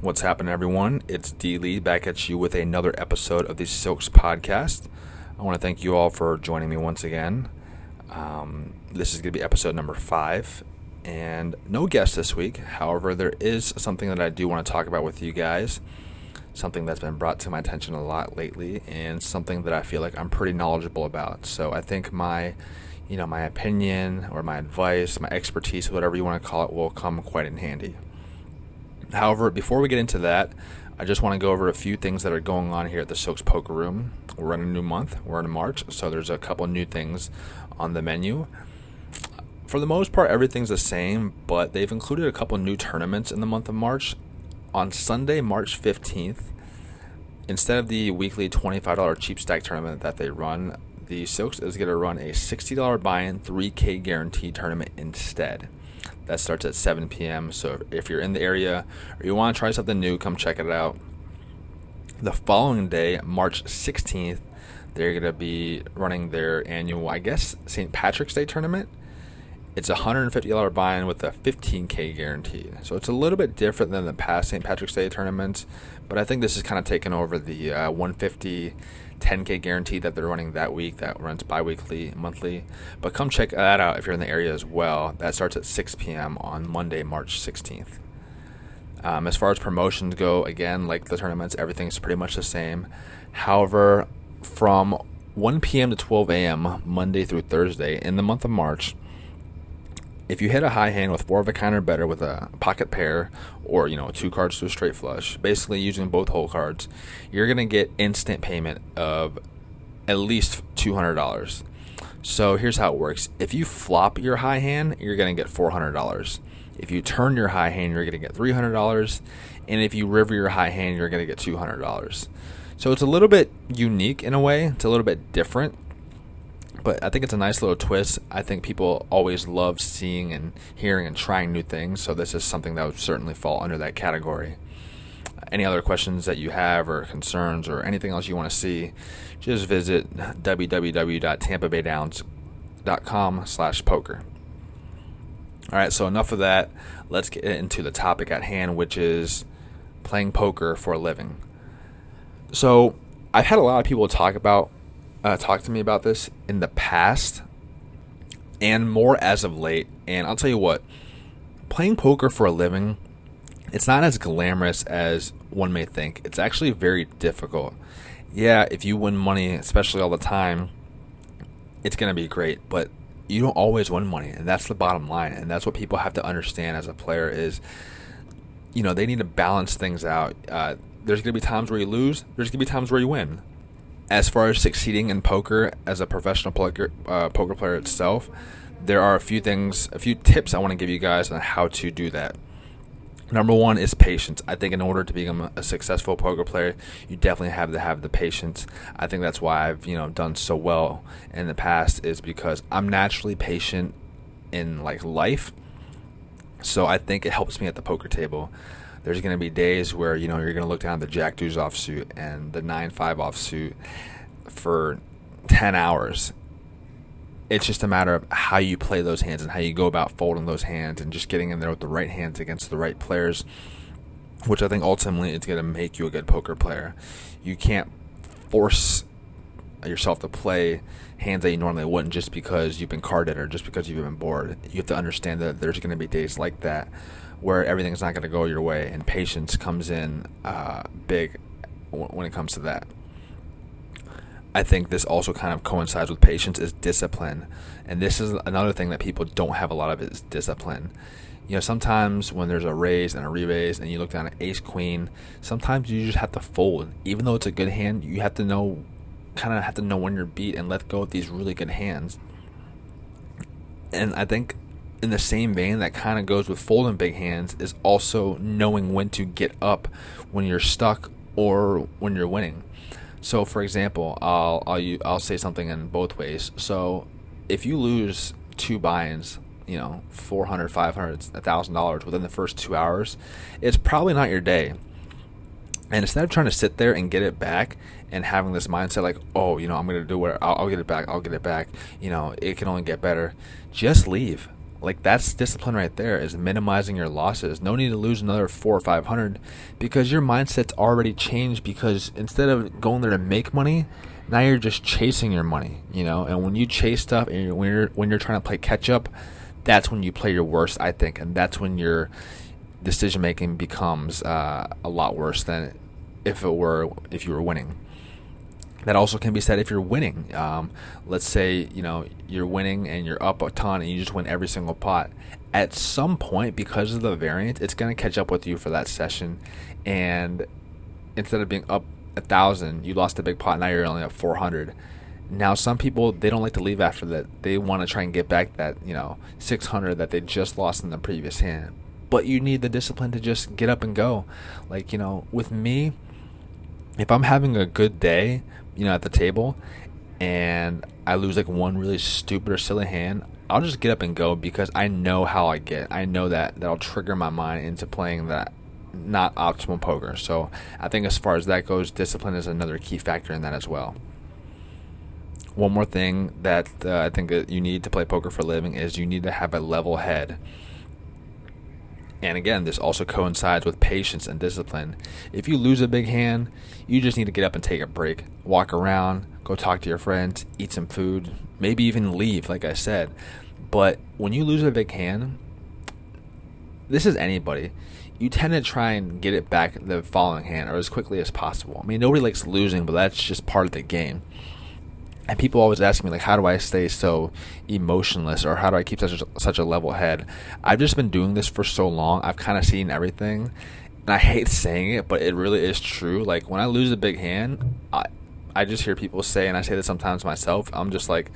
What's happening, everyone? It's DLee back at you with another episode of the Silks podcast. I want to thank you all for joining me once again. This is going to be episode number 5, and no guest this week. However, there is something that I do want to talk about with you guys, something that's been brought to my attention a lot lately, and something that I feel like I'm pretty knowledgeable about. So I think my opinion or my advice, my expertise, whatever you want to call it, will come quite in handy. However, before we get into that, I just want to go over a few things that are going on here at the Silks Poker Room. We're in a new month. We're in March, so there's a couple new things on the menu. For the most part, everything's the same, but they've included a couple new tournaments in the month of March. On Sunday, March 15th, instead of the weekly $25 cheap stack tournament that they run, the Silks is going to run a $60 buy-in 3K guarantee tournament instead. That starts at 7 p.m. So if you're in the area or you want to try something new, come check it out. The following day, March 16th, they're going to be running their annual, St. Patrick's Day tournament. It's a $150 buy-in with a 15K guarantee. So it's a little bit different than the past St. Patrick's Day tournaments, but I think this is kind of taking over the 150 10K guarantee that they're running that week that runs bi-weekly, monthly. But come check that out if you're in the area as well. That starts at 6 p.m. on Monday, March 16th. As far as promotions go, again, like the tournaments, everything's pretty much the same. However, from 1 p.m. to 12 a.m. Monday through Thursday in the month of March, if you hit a high hand with 4 of a kind or better with a pocket pair or, 2 cards to a straight flush, basically using both hole cards, you're going to get instant payment of at least $200. So here's how it works. If you flop your high hand, you're going to get $400. If you turn your high hand, you're going to get $300. And if you river your high hand, you're going to get $200. So it's a little bit unique in a way. It's a little bit different. But I think it's a nice little twist. I think people always love seeing and hearing and trying new things, so this is something that would certainly fall under that category. Any other questions that you have or concerns or anything else you want to see, just visit www.tampabaydowns.com/poker. All right, so enough of that. Let's get into the topic at hand, which is playing poker for a living. So I've had a lot of people talk to me about this in the past and more as of late, and I'll tell you what, playing poker for a living, it's not as glamorous as one may think. It's actually very difficult. Yeah, if you win money, especially all the time, it's going to be great, but you don't always win money, and that's the bottom line, and that's what people have to understand as a player is, they need to balance things out. There's going to be times where you lose, there's going to be times where you win. As far as succeeding in poker as a professional poker player itself, there are a few tips I want to give you guys on how to do that. Number one is patience. I think in order to become a successful poker player, you definitely have to have the patience. I think that's why I've done so well in the past, is because I'm naturally patient in life. So I think it helps me at the poker table. There's going to be days where, you're going to look down at the Jack Deuce offsuit and the 9-5 offsuit for 10 hours. It's just a matter of how you play those hands and how you go about folding those hands and just getting in there with the right hands against the right players, which I think ultimately is going to make you a good poker player. You can't force yourself to play hands that you normally wouldn't just because you've been carded or just because you've been bored. You have to understand that there's going to be days like that where everything's not going to go your way, and patience comes in big when it comes to that. I think this also kind of coincides with patience is discipline, and this is another thing that people don't have a lot of is discipline. Sometimes when there's a raise and a re-raise and you look down at ace queen, sometimes you just have to fold. Even though it's a good hand, you have to know when you're beat and let go of these really good hands. And I think in the same vein, that kind of goes with folding big hands, is also knowing when to get up when you're stuck or when you're winning. So, for example, I'll say something in both ways. So, if you lose 2 buy-ins, $400, $500, $1,000 within the first 2 hours, it's probably not your day. And instead of trying to sit there and get it back and having this mindset like, I'm going to do whatever, I'll get it back, it can only get better, just leave. Like, that's discipline right there, is minimizing your losses. No need to lose another 400 or 500 because your mindset's already changed, because instead of going there to make money, now you're just chasing your money, And when you chase stuff and when you're trying to play catch up, that's when you play your worst, I think, and that's when your decision making becomes a lot worse than if you were winning. That also can be said if you're winning. Let's say you're winning and you're up a ton and you just win every single pot. At some point, because of the variance, it's going to catch up with you for that session, and instead of being up 1,000, you lost a big pot. Now you're only up 400. Now some people, they don't like to leave after that. They want to try and get back that 600 that they just lost in the previous hand. But you need the discipline to just get up and go. Like with me, if I'm having a good day, at the table, and I lose like one really stupid or silly hand, I'll just get up and go, because I know how I get. I know that'll trigger my mind into playing that not optimal poker. So I think as far as that goes, discipline is another key factor in that as well. One more thing that I think that you need to play poker for a living is you need to have a level head. And again, this also coincides with patience and discipline. If you lose a big hand, you just need to get up and take a break. Walk around, go talk to your friends, eat some food, maybe even leave, like I said. But when you lose a big hand, this is anybody, you tend to try and get it back the following hand or as quickly as possible. I mean, nobody likes losing, but that's just part of the game. And people always ask me, like, how do I stay so emotionless, or how do I keep such a level head? I've just been doing this for so long. I've kind of seen everything, and I hate saying it, but it really is true. Like, when I lose a big hand, I just hear people say, and I say this sometimes myself, I'm just like,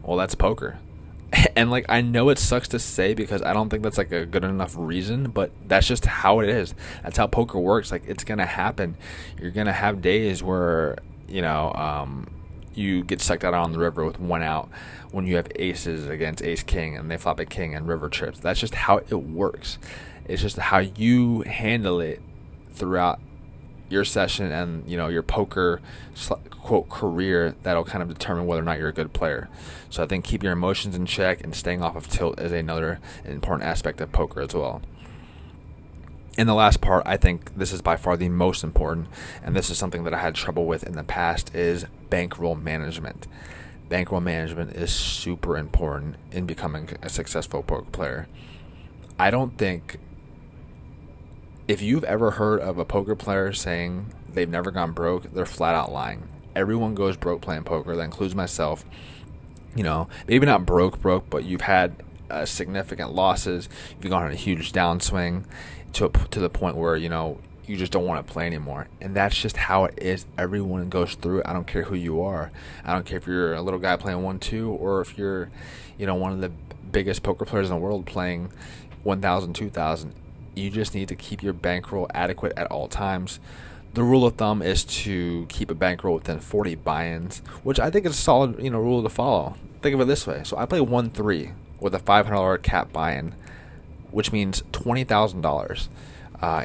well, that's poker. And like, I know it sucks to say, because I don't think that's like a good enough reason, but that's just how it is. That's how poker works. Like, it's gonna happen. You're gonna have days where you get sucked out on the river with one out when you have aces against ace king and they flop a king and river trips. That's just how it works. It's just how you handle it throughout your session and your poker quote career that'll kind of determine whether or not you're a good player. So I think keep your emotions in check and staying off of tilt is another important aspect of poker as well. And the last part, I think this is by far the most important, and this is something that I had trouble with in the past, is bankroll management. Bankroll management is super important in becoming a successful poker player. I don't think, if you've ever heard of a poker player saying they've never gone broke, they're flat out lying. Everyone goes broke playing poker. That includes myself. Maybe not broke, but you've had significant losses. You've gone on a huge downswing to the point where you just don't want to play anymore, and that's just how it is. Everyone goes through it. I don't care who you are. I don't care if you're a little guy playing 1-2 or if you're one of the biggest poker players in the world playing 1,000, 2,000. You just need to keep your bankroll adequate at all times. The rule of thumb is to keep a bankroll within 40 buy-ins, which I think is a solid rule to follow. Think of it this way. So I play 1-3 with a $500 cap buy-in, which means $20,000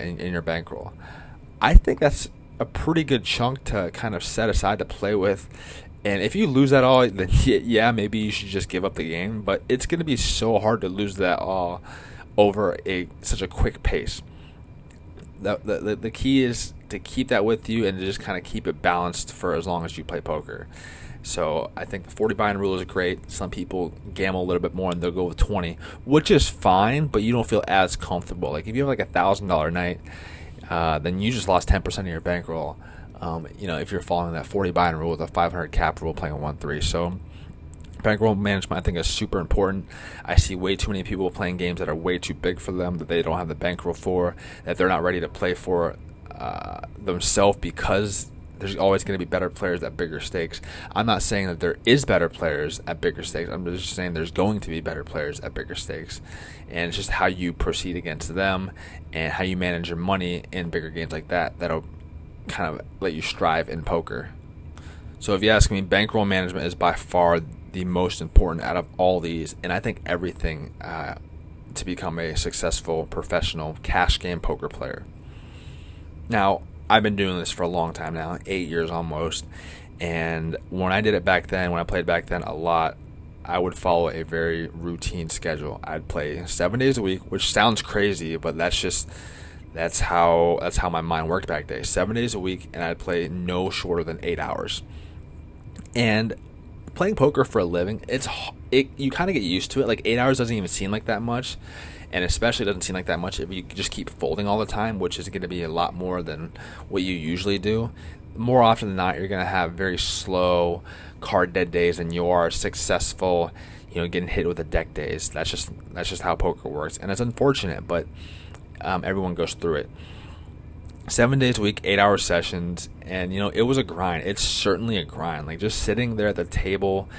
in your bankroll. I think that's a pretty good chunk to kind of set aside to play with. And if you lose that all, then yeah, maybe you should just give up the game. But it's going to be so hard to lose that all over such a quick pace. The key is to keep that with you and to just kind of keep it balanced for as long as you play poker. So I think the 40 buy-in rule is great. Some people gamble a little bit more and they'll go with 20, which is fine, but you don't feel as comfortable. Like if you have like $1,000 night, then you just lost 10% of your bankroll. If you're following that 40 buy-in rule with a 500 cap rule playing a 1-3. So bankroll management, I think, is super important. I see way too many people playing games that are way too big for them, that they don't have the bankroll for, that they're not ready to play for themselves, because there's always going to be better players at bigger stakes. I'm not saying that there is better players at bigger stakes. I'm just saying there's going to be better players at bigger stakes. And it's just how you proceed against them and how you manage your money in bigger games like that that'll kind of let you strive in poker. So if you ask me, bankroll management is by far the most important out of all these, and I think everything to become a successful professional cash game poker player. Now, I've been doing this for a long time now, 8 years almost, and when I did it back then, when I played back then a lot, I would follow a very routine schedule. I'd play 7 days a week, which sounds crazy, but that's how my mind worked back then. 7 days a week, and I'd play no shorter than 8 hours. And playing poker for a living, you kind of get used to it. Like 8 hours doesn't even seem like that much, and especially doesn't seem like that much if you just keep folding all the time, which is going to be a lot more than what you usually do. More often than not, you're going to have very slow card dead days, and you are successful, getting hit with the deck days. That's just how poker works, and it's unfortunate, but everyone goes through it. 7 days a week, 8 hour sessions, and it was a grind. It's certainly a grind. Like just sitting there at the table,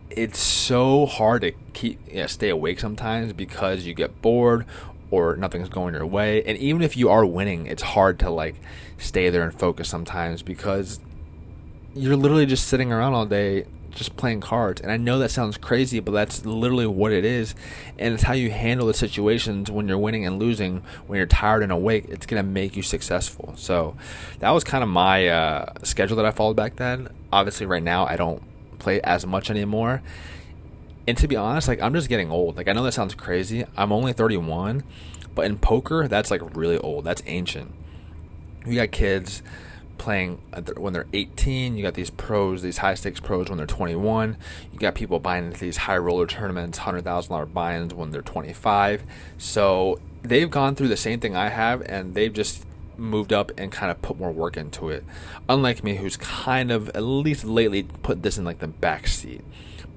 it's so hard to stay awake sometimes because you get bored or nothing's going your way. And even if you are winning, it's hard to stay there and focus sometimes because you're literally just sitting around all day just playing cards. And I know that sounds crazy, but that's literally what it is. And it's how you handle the situations when you're winning and losing, when you're tired and awake. It's going to make you successful. So that was kind of my schedule that I followed back then. Obviously right now I don't play as much anymore. And to be honest, I'm just getting old. I know that sounds crazy. I'm only 31, but in poker, that's really old. That's ancient. You got kids playing when they're 18. You got these pros, these high stakes pros when they're 21. You got people buying into these high roller tournaments, $100,000 buy-ins when they're 25. So they've gone through the same thing I have, and they've just moved up and kind of put more work into it. Unlike me, who's kind of, at least lately, put this in the back seat.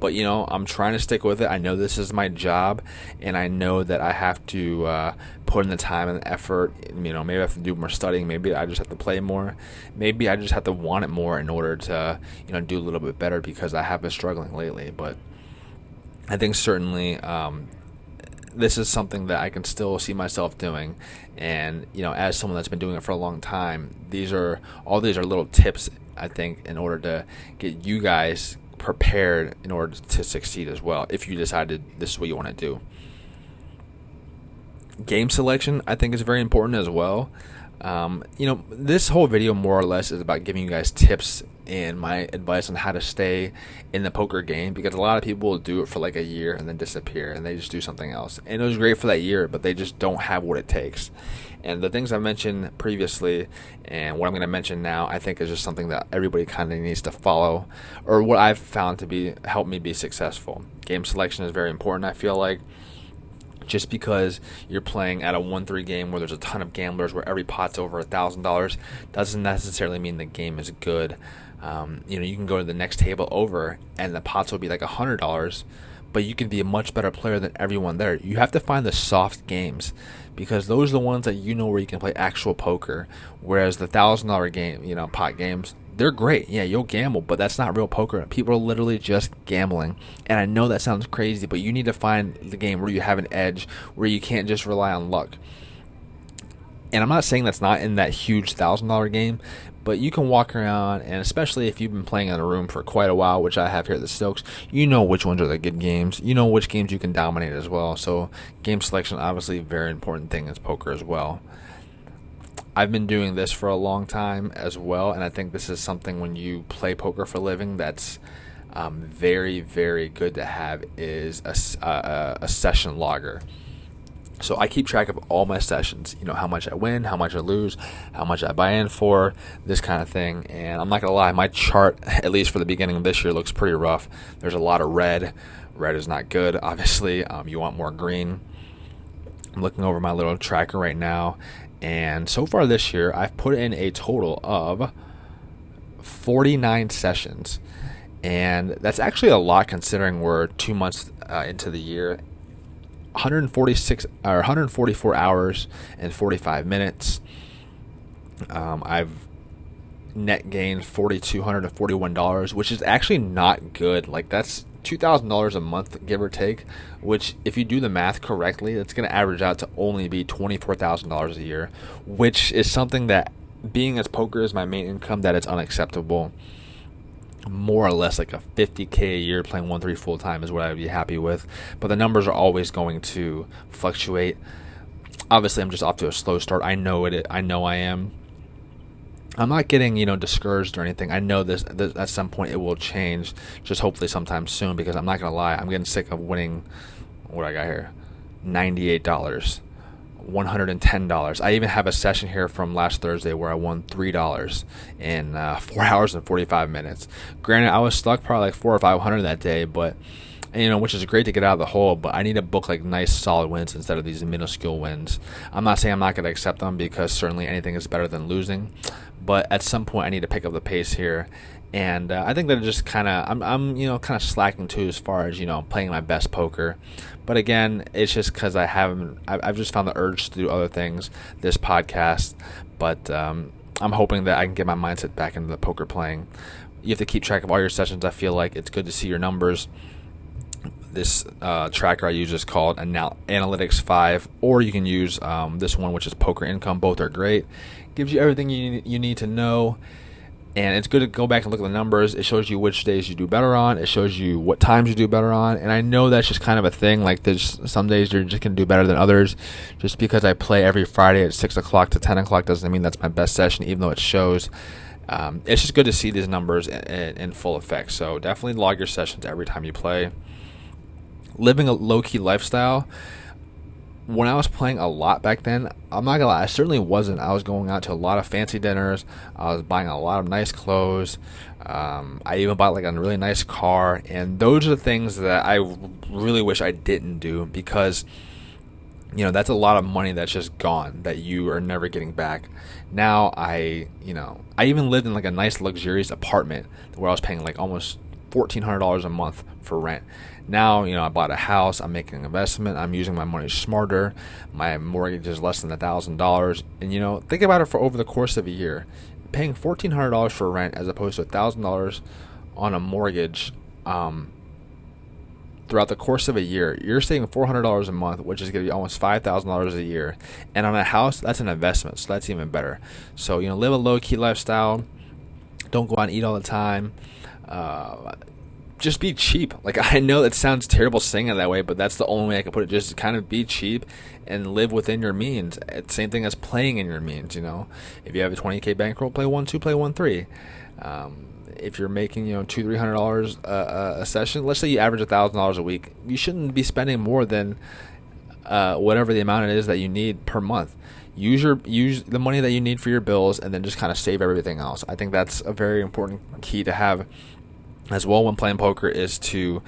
But I'm trying to stick with it. I know this is my job, and I know that I have to put in the time and the effort. Maybe I have to do more studying. Maybe I just have to play more. Maybe I just have to want it more in order to do a little bit better, because I have been struggling lately. But I think certainly this is something that I can still see myself doing. And as someone that's been doing it for a long time, these are little tips, I think, in order to get you guys prepared in order to succeed as well, if you decided this is what you want to do. Game selection, I think, is very important as well. This whole video more or less is about giving you guys tips and my advice on how to stay in the poker game, because a lot of people will do it for a year and then disappear and they just do something else. And it was great for that year, but they just don't have what it takes. And the things I mentioned previously and what I'm going to mention now, I think is just something that everybody kind of needs to follow, or what I've found to help me be successful. Game selection is very important, I feel like. Just because you're playing at a 1-3 game where there's a ton of gamblers, where every pot's over $1,000, doesn't necessarily mean the game is good. You can go to the next table over and the pots will be $100, but you can be a much better player than everyone there. You have to find the soft games, because those are the ones that where you can play actual poker. Whereas the $1,000 game, pot games, they're great. Yeah, you'll gamble, but that's not real poker. People are literally just gambling. And I know that sounds crazy, but you need to find the game where you have an edge, where you can't just rely on luck. And I'm not saying that's not in that huge $1,000 game, but you can walk around, and especially if you've been playing in a room for quite a while, which I have here at the Stokes, which ones are the good games. Which games you can dominate as well. So game selection, obviously, a very important thing in poker as well. I've been doing this for a long time as well, and I think this is something when you play poker for a living that's very, very good to have, is a session logger. So I keep track of all my sessions, how much I win, how much I lose, how much I buy in for, this kind of thing. And I'm not going to lie, my chart, at least for the beginning of this year, looks pretty rough. There's a lot of red. Red is not good, obviously. You want more green. I'm looking over my little tracker right now. And so far this year, I've put in a total of 49 sessions. And that's actually a lot considering we're 2 months into the year. 144 hours and 45 minutes. I've net gained $4,241, which is actually not good. That's $2,000 a month, give or take, which, if you do the math correctly, it's going to average out to only be $24,000 a year, which is something that, being as poker is my main income, that it's unacceptable. More or less a $50K a year playing 1-3 full time is what I would be happy with, but the numbers are always going to fluctuate. Obviously, I'm just off to a slow start. I know I am. I'm not getting, discouraged or anything. I know this at some point it will change, just hopefully sometime soon, because I'm not going to lie, I'm getting sick of winning, what I got here, $98, $110. I even have a session here from last Thursday where I won $3 in 4 hours and 45 minutes. Granted, I was stuck probably like 400 or 500 that day, but which is great to get out of the hole, but I need to book like nice solid wins instead of these minuscule wins. I'm not saying I'm not going to accept them, because certainly anything is better than losing, but at some point I need to pick up the pace here. And I think that it just kind of I'm kind of slacking too as far as playing my best poker. But again, it's just because I've just found the urge to do other things, this podcast. But I'm hoping that I can get my mindset back into the poker playing. You have to keep track of all your sessions. I feel like it's good to see your numbers. This tracker I use is called Analytics 5, or you can use this one, which is Poker Income. Both are great. Gives you everything you need to know. And it's good to go back and look at the numbers. It shows you which days you do better on. It shows you what times you do better on. And I know that's just kind of a thing. Like, there's some days you're just going to do better than others. Just because I play every Friday at 6 o'clock to 10 o'clock doesn't mean that's my best session, even though it shows. It's just good to see these numbers in full effect. So definitely log your sessions every time you play. Living a low-key lifestyle. When I was playing a lot back then, I'm not gonna lie, I certainly wasn't. I was going out to a lot of fancy dinners. I was buying a lot of nice clothes. I even bought like a really nice car, and those are the things that I really wish I didn't do, because that's a lot of money that's just gone that you are never getting back. Now I even lived in like a nice luxurious apartment where I was paying like almost $1,400 a month for rent. Now, I bought a house, I'm making an investment, I'm using my money smarter, my mortgage is less than $1,000, and think about it for over the course of a year. Paying $1,400 for rent as opposed to $1,000 on a mortgage throughout the course of a year, you're saving $400 a month, which is going to be almost $5,000 a year. And on a house, that's an investment, so that's even better. So, live a low-key lifestyle, don't go out and eat all the time. Just be cheap. Like, I know it sounds terrible saying it that way, but that's the only way I can put it. Just kind of be cheap and live within your means. It's the same thing as playing in your means, If you have a $20K bankroll, play 1-2, play 1-3. If you're making, $200-$300 a session, let's say you average $1,000 a week, you shouldn't be spending more than whatever the amount it is that you need per month. Use the money that you need for your bills, and then just kind of save everything else. I think that's a very important key to have as well when playing poker, is to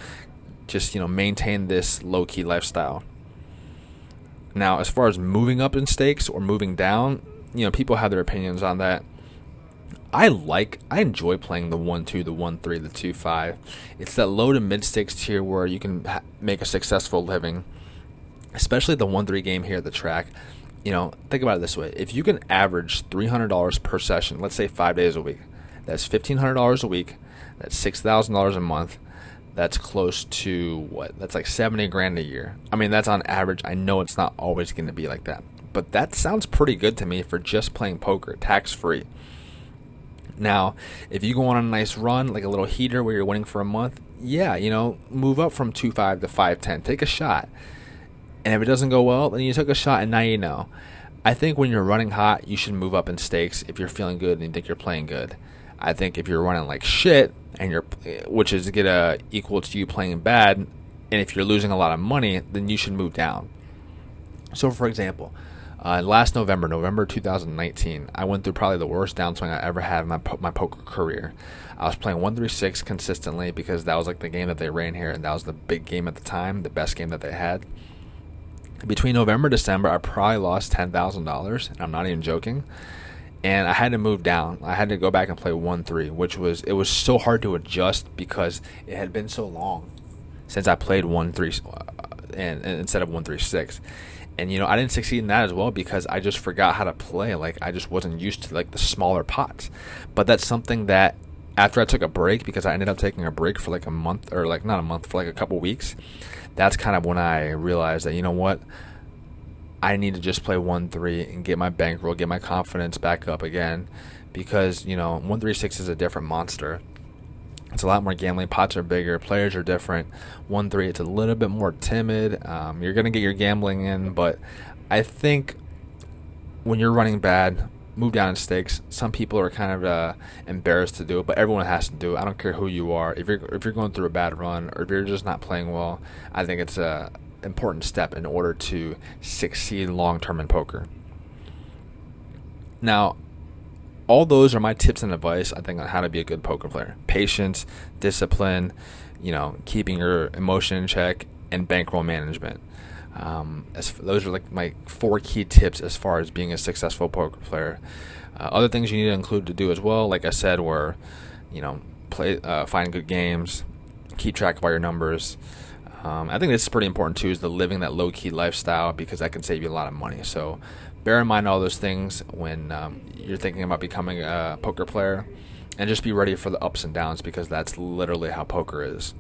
just maintain this low-key lifestyle. Now, as far as moving up in stakes or moving down, people have their opinions on that. I enjoy playing the 1-2, the 1-3, the 2-5. It's that low to mid stakes tier where you can make a successful living, especially the 1-3 game here at the track. Think about it this way: if you can average $300 per session, let's say 5 days a week, that's $1,500 a week. That's $6,000 a month. That's close to what? That's like $70,000 a year. I mean, that's on average. I know it's not always going to be like that, but that sounds pretty good to me for just playing poker, tax-free. Now, if you go on a nice run, like a little heater where you're winning for a month, yeah, move up from 2.5 to 5.10. Take a shot. And if it doesn't go well, then you took a shot and now you know. I think when you're running hot, you should move up in stakes if you're feeling good and you think you're playing good. I think if you're running like shit, which is equal to you playing bad, and if you're losing a lot of money, then you should move down. So, for example, last November 2019, I went through probably the worst downswing I ever had in my poker career. I was playing 136 consistently because that was like the game that they ran here, and that was the big game at the time, the best game that they had. Between November and December, I probably lost $10,000, and I'm not even joking. And I had to move down. I had to go back and play 1-3, which was so hard to adjust because it had been so long since I played 1-3 and instead of 136. And I didn't succeed in that as well because I just forgot how to play. Like, I just wasn't used to like the smaller pots. But that's something that after I took a break, because I ended up taking a break for like a month, or like not a month, for like a couple weeks, that's kind of when I realized that, what, I need to just play 1-3 and get my bankroll, get my confidence back up again, because 136 is a different monster. It's a lot more gambling. Pots are bigger. Players are different. 1-3, it's a little bit more timid. You're gonna get your gambling in, but I think when you're running bad, move down in stakes. Some people are kind of embarrassed to do it, but everyone has to do it. I don't care who you are. If you're going through a bad run, or if you're just not playing well, I think it's a important step in order to succeed long term in poker. Now, all those are my tips and advice, I think, on how to be a good poker player. Patience, discipline, keeping your emotion in check, and bankroll management. Those are like my 4 key tips as far as being a successful poker player. Other things you need to include to do as well, like I said, were, find good games, keep track of all your numbers. I think this is pretty important too, is the living that low-key lifestyle, because that can save you a lot of money. So bear in mind all those things when you're thinking about becoming a poker player, and just be ready for the ups and downs, because that's literally how poker is.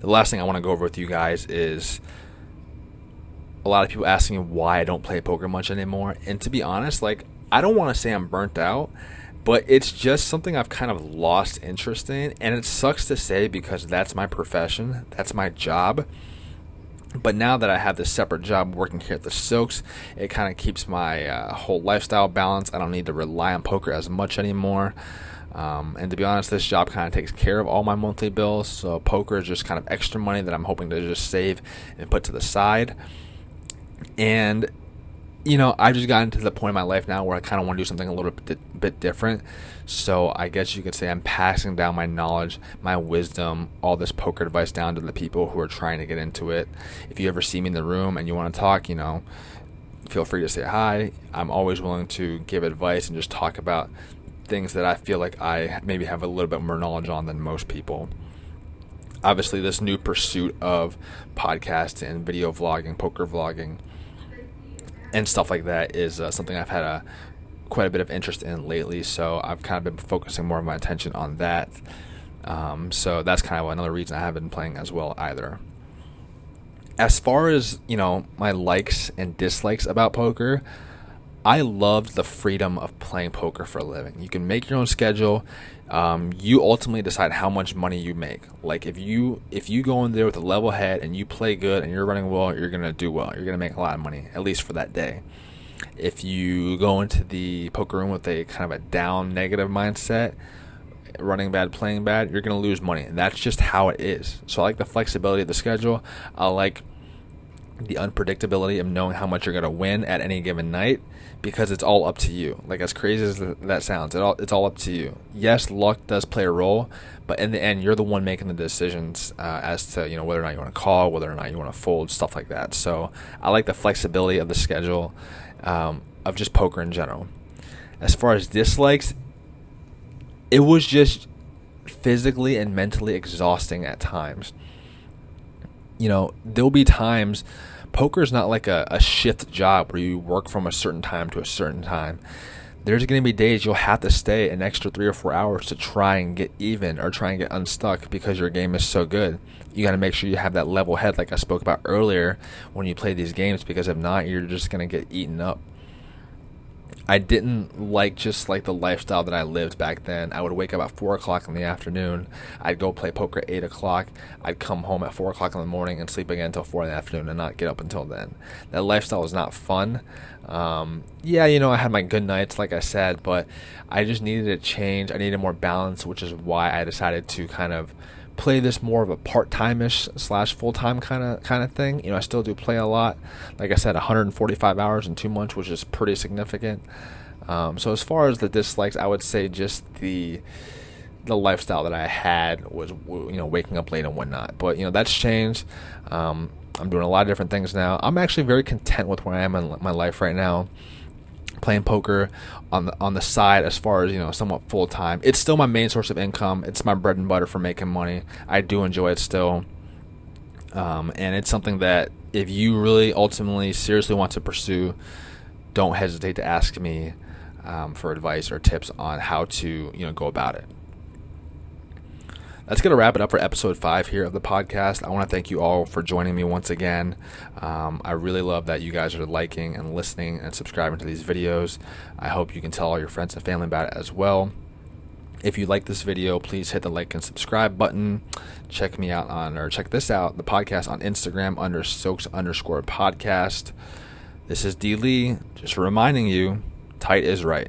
The last thing I want to go over with you guys is a lot of people asking me why I don't play poker much anymore. And to be honest, I don't want to say I'm burnt out, but it's just something I've kind of lost interest in. And it sucks to say, because that's my profession, that's my job. But now that I have this separate job working here at the Silks, it kind of keeps my whole lifestyle balanced. I don't need to rely on poker as much anymore. And to be honest, this job kind of takes care of all my monthly bills. So poker is just kind of extra money that I'm hoping to just save and put to the side. And, I've just gotten to the point in my life now where I kind of want to do something a little bit different. So I guess you could say I'm passing down my knowledge, my wisdom, all this poker advice down to the people who are trying to get into it. If you ever see me in the room and you want to talk, feel free to say hi. I'm always willing to give advice and just talk about things that I feel like I maybe have a little bit more knowledge on than most people. Obviously, this new pursuit of podcasting and video vlogging, poker vlogging, and stuff like that is something I've had quite a bit of interest in lately. So I've kind of been focusing more of my attention on that. So that's kind of another reason I haven't been playing as well either. As far as, my likes and dislikes about poker, I loved the freedom of playing poker for a living. You can make your own schedule. You ultimately decide how much money you make. Like if you go in there with a level head and you play good and you're running well, you're gonna do well. You're gonna make a lot of money, at least for that day. If you go into the poker room with a kind of a down, negative mindset, running bad, playing bad, you're gonna lose money, and that's just how it is. So I like the flexibility of the schedule. I like the unpredictability of knowing how much you're going to win at any given night, because it's all up to you. Like, as crazy as that sounds, it's all up to you. Yes, luck does play a role, but in the end, you're the one making the decisions as to whether or not you want to call, whether or not you want to fold, stuff like that. So I like the flexibility of the schedule of just poker in general. As far as dislikes, it was just physically and mentally exhausting at times. There'll be times, poker is not like a shift job where you work from a certain time to a certain time. There's going to be days you'll have to stay an extra 3 or 4 hours to try and get even or try and get unstuck, because your game is so good. You got to make sure you have that level head like I spoke about earlier when you play these games, because if not, you're just going to get eaten up. I didn't like the lifestyle that I lived back then. I would wake up at 4 o'clock in the afternoon. I'd go play poker at 8 o'clock. I'd come home at 4 o'clock in the morning and sleep again until 4 in the afternoon and not get up until then. That lifestyle was not fun. I had my good nights, like I said, but I just needed a change. I needed more balance, which is why I decided to kind of play this more of a part-time-ish / full-time kind of thing. I still do play a lot. Like I said, 145 hours in 2 months, which is pretty significant. So as far as the dislikes, I would say just the lifestyle that I had was, waking up late and whatnot. But, that's changed. I'm doing a lot of different things now. I'm actually very content with where I am in my life right now. Playing poker on the side, as far as somewhat full time. It's still my main source of income. It's my bread and butter for making money. I do enjoy it still, and it's something that if you really ultimately seriously want to pursue, don't hesitate to ask me for advice or tips on how to go about it. That's going to wrap it up for episode 5 here of the podcast. I want to thank you all for joining me once again. I really love that you guys are liking and listening and subscribing to these videos. I hope you can tell all your friends and family about it as well. If you like this video, please hit the like and subscribe button. Check this out, the podcast, on Instagram under Silks_podcast. This is DLee, just reminding you Tight is right.